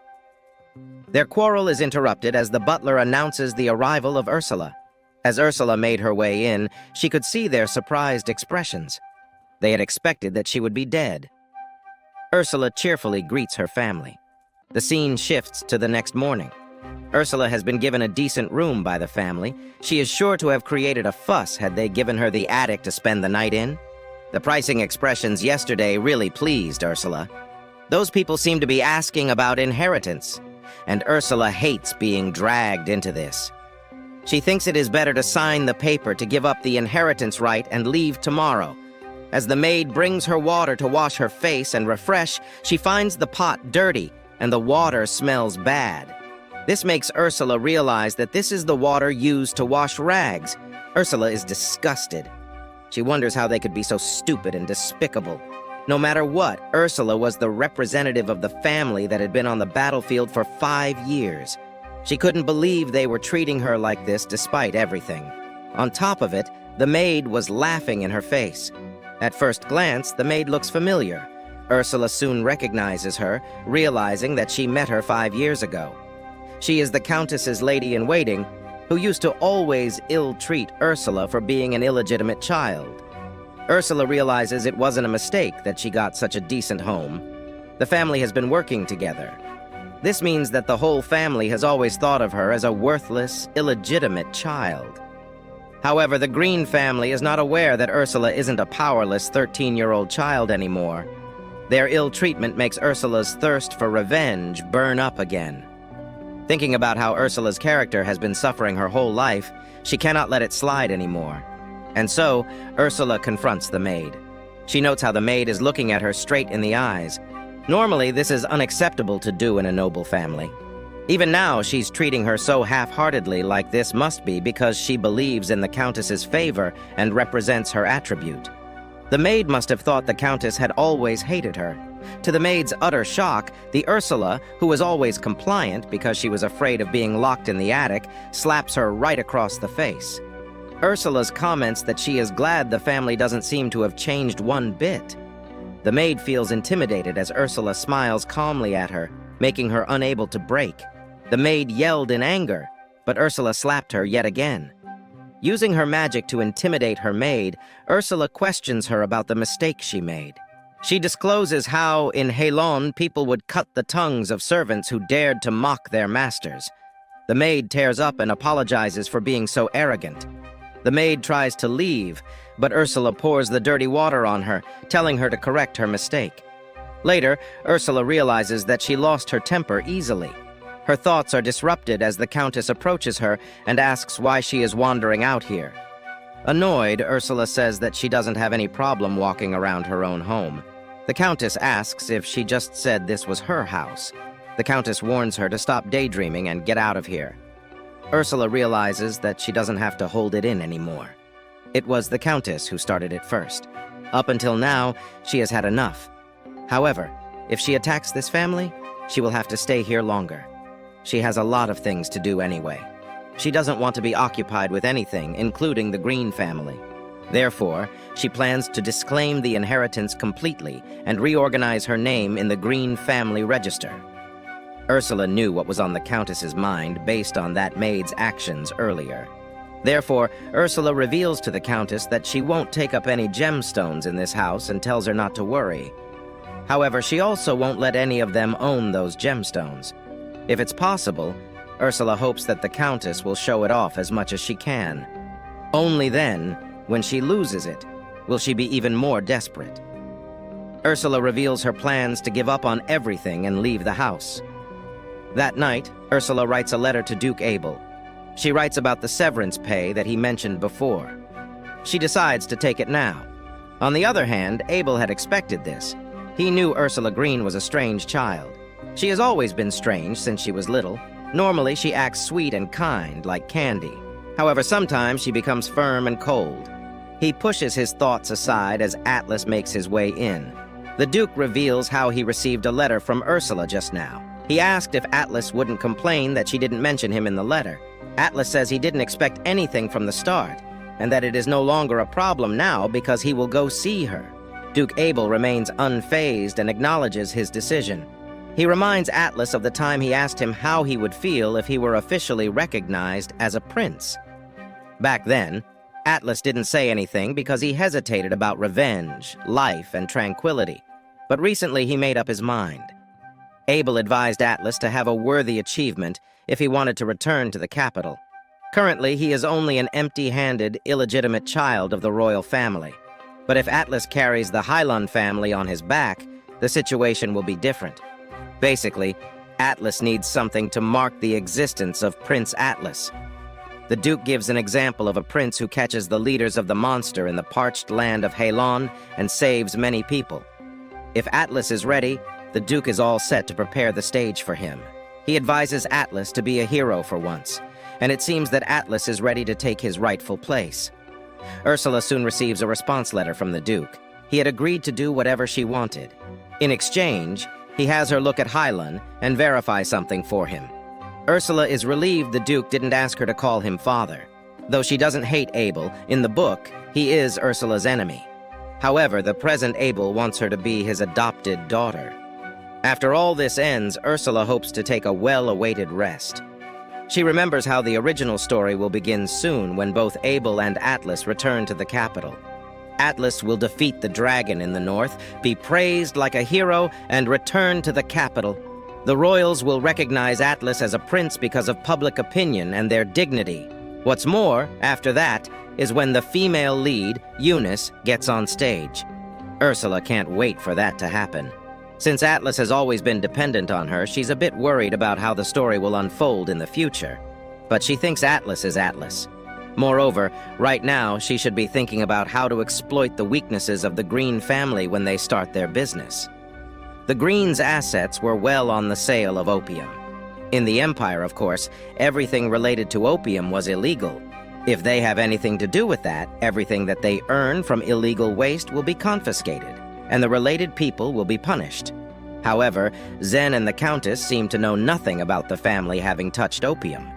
Their quarrel is interrupted as the butler announces the arrival of Ursula. As Ursula made her way in, she could see their surprised expressions. They had expected that she would be dead. Ursula cheerfully greets her family. The scene shifts to the next morning. Ursula has been given a decent room by the family. She is sure to have created a fuss had they given her the attic to spend the night in. The pricing expressions yesterday really pleased Ursula. Those people seem to be asking about inheritance, and Ursula hates being dragged into this. She thinks it is better to sign the paper to give up the inheritance right and leave tomorrow. As the maid brings her water to wash her face and refresh, she finds the pot dirty and the water smells bad. This makes Ursula realize that this is the water used to wash rags. Ursula is disgusted. She wonders how they could be so stupid and despicable. No matter what, Ursula was the representative of the family that had been on the battlefield for 5 years. She couldn't believe they were treating her like this despite everything. On top of it, the maid was laughing in her face. At first glance, the maid looks familiar. Ursula soon recognizes her, realizing that she met her 5 years ago. She is the Countess's lady-in-waiting, who used to always ill-treat Ursula for being an illegitimate child. Ursula realizes it wasn't a mistake that she got such a decent home. The family has been working together. This means that the whole family has always thought of her as a worthless, illegitimate child. However, the Green family is not aware that Ursula isn't a powerless 13-year-old child anymore. Their ill treatment makes Ursula's thirst for revenge burn up again. Thinking about how Ursula's character has been suffering her whole life, she cannot let it slide anymore. And so, Ursula confronts the maid. She notes how the maid is looking at her straight in the eyes. Normally, this is unacceptable to do in a noble family. Even now, she's treating her so half-heartedly like this must be because she believes in the Countess's favor and represents her attribute. The maid must have thought the Countess had always hated her. To the maid's utter shock, the Ursula, who was always compliant because she was afraid of being locked in the attic, slaps her right across the face. Ursula's comments that she is glad the family doesn't seem to have changed one bit. The maid feels intimidated as Ursula smiles calmly at her, making her unable to break. The maid yelled in anger, but Ursula slapped her yet again. Using her magic to intimidate her maid, Ursula questions her about the mistake she made. She discloses how, in Heilon, people would cut the tongues of servants who dared to mock their masters. The maid tears up and apologizes for being so arrogant. The maid tries to leave, but Ursula pours the dirty water on her, telling her to correct her mistake. Later, Ursula realizes that she lost her temper easily. Her thoughts are disrupted as the Countess approaches her and asks why she is wandering out here. Annoyed, Ursula says that she doesn't have any problem walking around her own home. The Countess asks if she just said this was her house. The Countess warns her to stop daydreaming and get out of here. Ursula realizes that she doesn't have to hold it in anymore. It was the Countess who started it first. Up until now, she has had enough. However, if she attacks this family, she will have to stay here longer. She has a lot of things to do anyway. She doesn't want to be occupied with anything, including the Green family. Therefore, she plans to disclaim the inheritance completely and reorganize her name in the Green family register. Ursula knew what was on the Countess's mind based on that maid's actions earlier. Therefore, Ursula reveals to the Countess that she won't take up any gemstones in this house and tells her not to worry. However, she also won't let any of them own those gemstones. If it's possible, Ursula hopes that the Countess will show it off as much as she can. Only then, when she loses it, will she be even more desperate. Ursula reveals her plans to give up on everything and leave the house. That night, Ursula writes a letter to Duke Abel. She writes about the severance pay that he mentioned before. She decides to take it now. On the other hand, Abel had expected this. He knew Ursula Green was a strange child. She has always been strange since she was little. Normally, she acts sweet and kind, like Candy. However, sometimes she becomes firm and cold. He pushes his thoughts aside as Atlas makes his way in. The Duke reveals how he received a letter from Ursula just now. He asked if Atlas wouldn't complain that she didn't mention him in the letter. Atlas says he didn't expect anything from the start, and that it is no longer a problem now because he will go see her. Duke Abel remains unfazed and acknowledges his decision. He reminds Atlas of the time he asked him how he would feel if he were officially recognized as a prince. Back then, Atlas didn't say anything because he hesitated about revenge, life, and tranquility. But recently he made up his mind. Abel advised Atlas to have a worthy achievement if he wanted to return to the capital. Currently, he is only an empty-handed, illegitimate child of the royal family. But if Atlas carries the Hylon family on his back, the situation will be different. Basically, Atlas needs something to mark the existence of Prince Atlas. The Duke gives an example of a prince who catches the leaders of the monster in the parched land of Halon and saves many people. If Atlas is ready, the Duke is all set to prepare the stage for him. He advises Atlas to be a hero for once, and it seems that Atlas is ready to take his rightful place. Ursula soon receives a response letter from the Duke. He had agreed to do whatever she wanted. In exchange, he has her look at Hylon and verify something for him. Ursula is relieved the Duke didn't ask her to call him father. Though she doesn't hate Abel, in the book, he is Ursula's enemy. However, the present Abel wants her to be his adopted daughter. After all this ends, Ursula hopes to take a well-awaited rest. She remembers how the original story will begin soon when both Abel and Atlas return to the capital. Atlas will defeat the dragon in the north, be praised like a hero, and return to the capital. The royals will recognize Atlas as a prince because of public opinion and their dignity. What's more, after that, is when the female lead, Eunice, gets on stage. Ursula can't wait for that to happen. Since Atlas has always been dependent on her, she's a bit worried about how the story will unfold in the future. But she thinks Atlas is Atlas. Moreover, right now, she should be thinking about how to exploit the weaknesses of the Green family when they start their business. The Greens' assets were well on the sale of opium. In the Empire, of course, everything related to opium was illegal. If they have anything to do with that, everything that they earn from illegal waste will be confiscated, and the related people will be punished. However, Zen and the Countess seem to know nothing about the family having touched opium.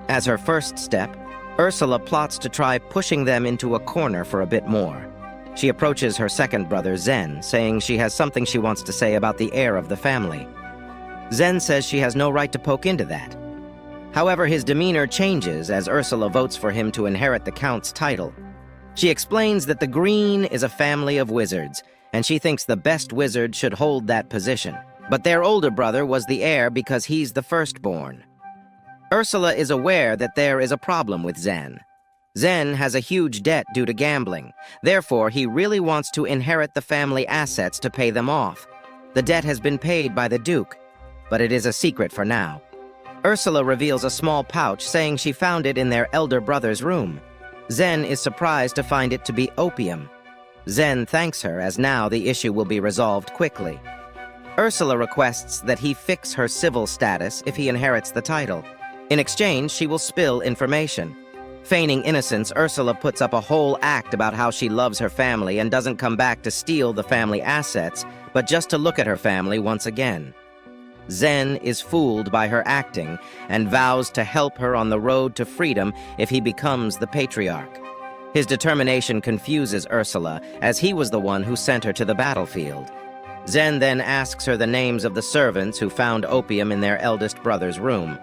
As her first step, Ursula plots to try pushing them into a corner for a bit more. She approaches her second brother, Zen, saying she has something she wants to say about the heir of the family. Zen says she has no right to poke into that. However, his demeanor changes as Ursula votes for him to inherit the Count's title. She explains that the Green is a family of wizards, and she thinks the best wizard should hold that position. But their older brother was the heir because he's the firstborn. Ursula is aware that there is a problem with Zen. Zen has a huge debt due to gambling. Therefore, he really wants to inherit the family assets to pay them off. The debt has been paid by the Duke, but it is a secret for now. Ursula reveals a small pouch saying she found it in their elder brother's room. Zen is surprised to find it to be opium. Zen thanks her as now the issue will be resolved quickly. Ursula requests that he fix her civil status if he inherits the title. In exchange, she will spill information. Feigning innocence, Ursula puts up a whole act about how she loves her family and doesn't come back to steal the family assets, but just to look at her family once again. Zen is fooled by her acting and vows to help her on the road to freedom if he becomes the patriarch. His determination confuses Ursula, as he was the one who sent her to the battlefield. Zen then asks her the names of the servants who found opium in their eldest brother's room.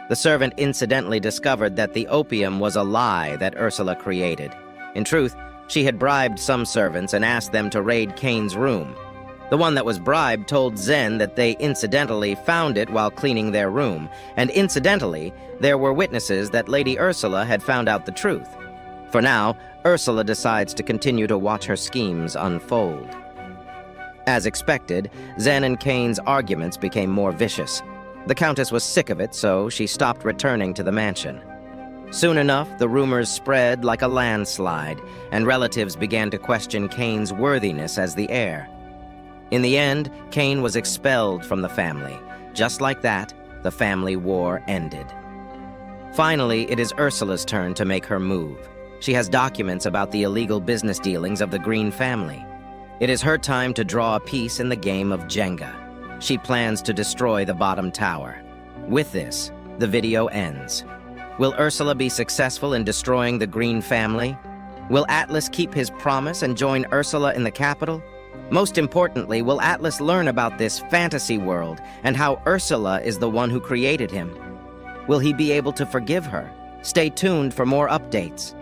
The servant incidentally discovered that the opium was a lie that Ursula created. In truth, she had bribed some servants and asked them to raid Kane's room. The one that was bribed told Zen that they incidentally found it while cleaning their room, and incidentally, there were witnesses that Lady Ursula had found out the truth. For now, Ursula decides to continue to watch her schemes unfold. As expected, Zen and Kane's arguments became more vicious. The Countess was sick of it, so she stopped returning to the mansion. Soon enough, the rumors spread like a landslide, and relatives began to question Kane's worthiness as the heir. In the end, Kane was expelled from the family. Just like that, the family war ended. Finally, it is Ursula's turn to make her move. She has documents about the illegal business dealings of the Green family. It is her time to draw a piece in the game of Jenga. She plans to destroy the bottom tower. With this, the video ends. Will Ursula be successful in destroying the Green family? Will Atlas keep his promise and join Ursula in the capital? Most importantly, will Atlas learn about this fantasy world and how Ursula is the one who created him? Will he be able to forgive her? Stay tuned for more updates.